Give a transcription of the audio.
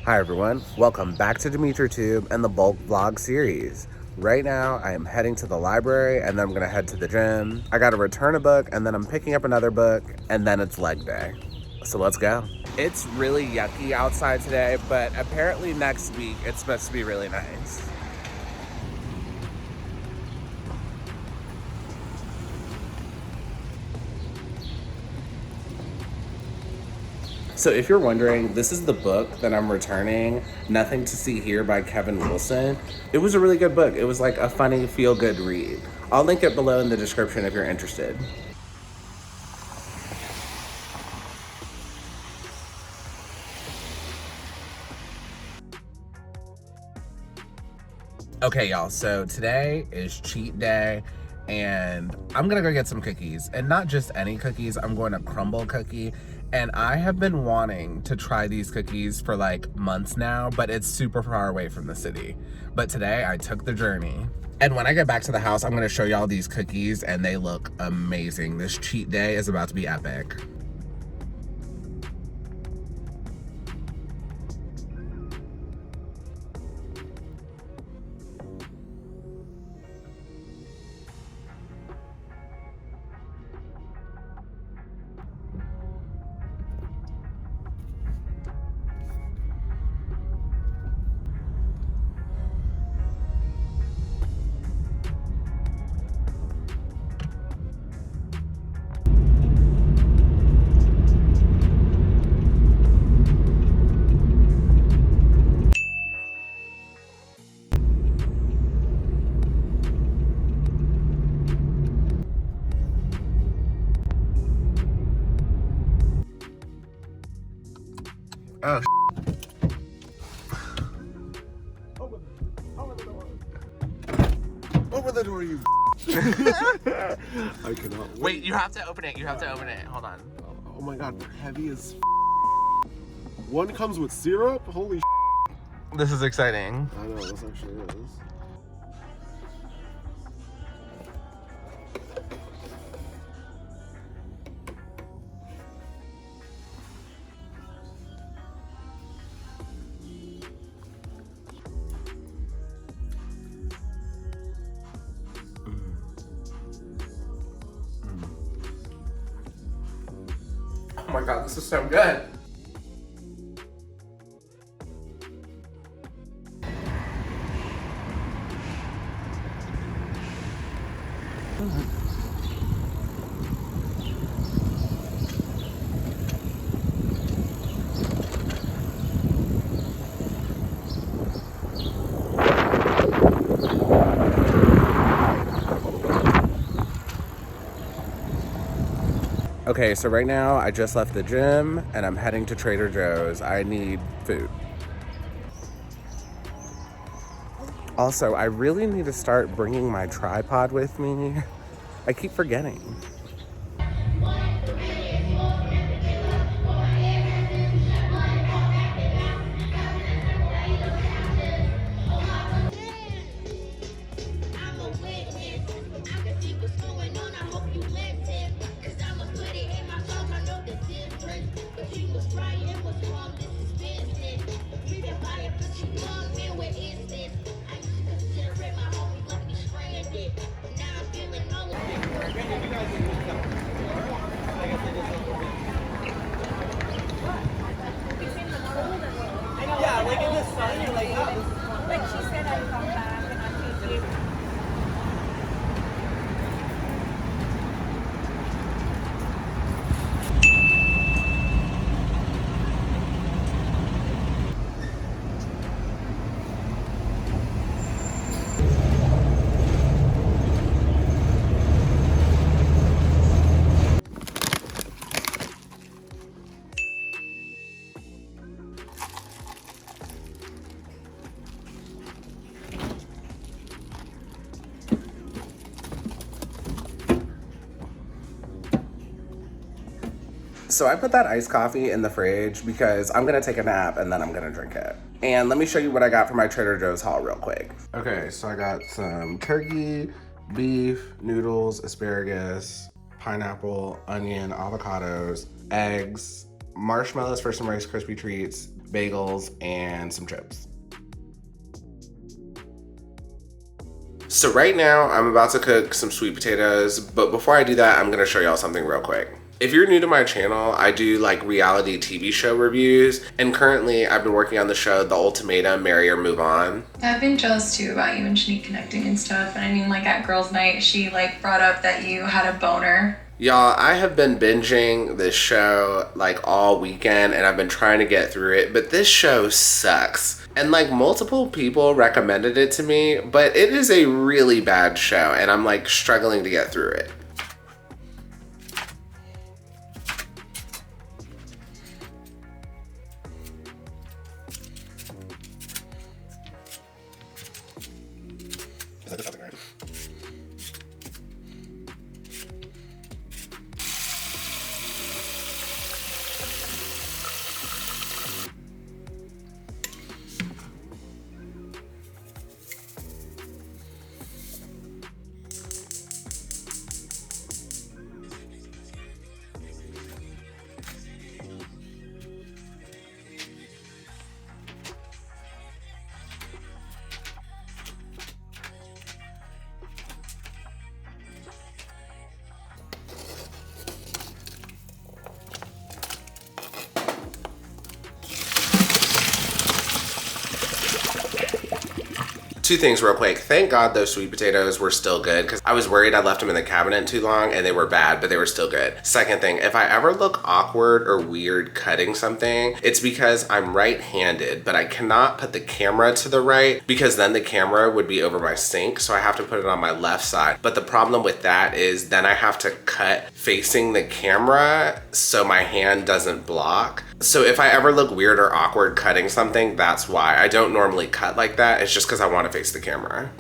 Hi everyone, welcome back to DimitriTube and the bulk vlog series. Right now I am heading to the library and then I'm gonna head to the gym. I gotta return a book and then I'm picking up another book and then it's leg day. So let's go. It's really yucky outside today, but apparently next week it's supposed to be really nice. So if you're wondering, this is the book that I'm returning, Nothing to See Here by Kevin Wilson. It was a really good book. It was like a funny, feel-good read. I'll link it below in the description if you're interested. Okay, y'all, so today is cheat day and I'm gonna go get some cookies, and not just any cookies. I'm going to Crumble Cookie, and I have been wanting to try these cookies for like months now, but it's super far away from the city. But today I took the journey, and when I get back to the house, I'm gonna show y'all these cookies and they look amazing. This cheat day is about to be epic. Oh, Open the door, you I cannot wait, you have to open it. You have to open it. Hold on. Oh my god, they're heavy as One comes with syrup? Holy This is exciting. I know, this actually is. Oh my god, this is so good. Okay, so right now I just left the gym and I'm heading to Trader Joe's. I need food. Also, I really need to start bringing my tripod with me. I keep forgetting. Yeah, like in the sun, you're like she said, I'd come back and I'd take you. So I put that iced coffee in the fridge because I'm gonna take a nap and then I'm gonna drink it. And let me show you what I got for my Trader Joe's haul real quick. Okay, so I got some turkey, beef, noodles, asparagus, pineapple, onion, avocados, eggs, marshmallows for some Rice Krispie treats, bagels, and some chips. So right now, I'm about to cook some sweet potatoes, but before I do that, I'm gonna show y'all something real quick. If you're new to my channel, I do like reality TV show reviews, and currently I've been working on the show The Ultimatum, Marry or Move On. I've been jealous too about you and Shanique connecting and stuff, and I mean like at girls' night, she like brought up that you had a boner. Y'all, I have been binging this show like all weekend, and I've been trying to get through it, but this show sucks. And like multiple people recommended it to me, but it is a really bad show, and I'm like struggling to get through it. Is that something right? Two things real quick. Thank God those sweet potatoes were still good, because I was worried I left them in the cabinet too long and they were bad, but they were still good. Second thing, if I ever look awkward or weird cutting something, it's because I'm right-handed, but I cannot put the camera to the right because then the camera would be over my sink, so I have to put it on my left side. But the problem with that is then I have to cut facing the camera so my hand doesn't block. So if I ever look weird or awkward cutting something, that's why. I don't normally cut like that. It's just because I want to face the camera.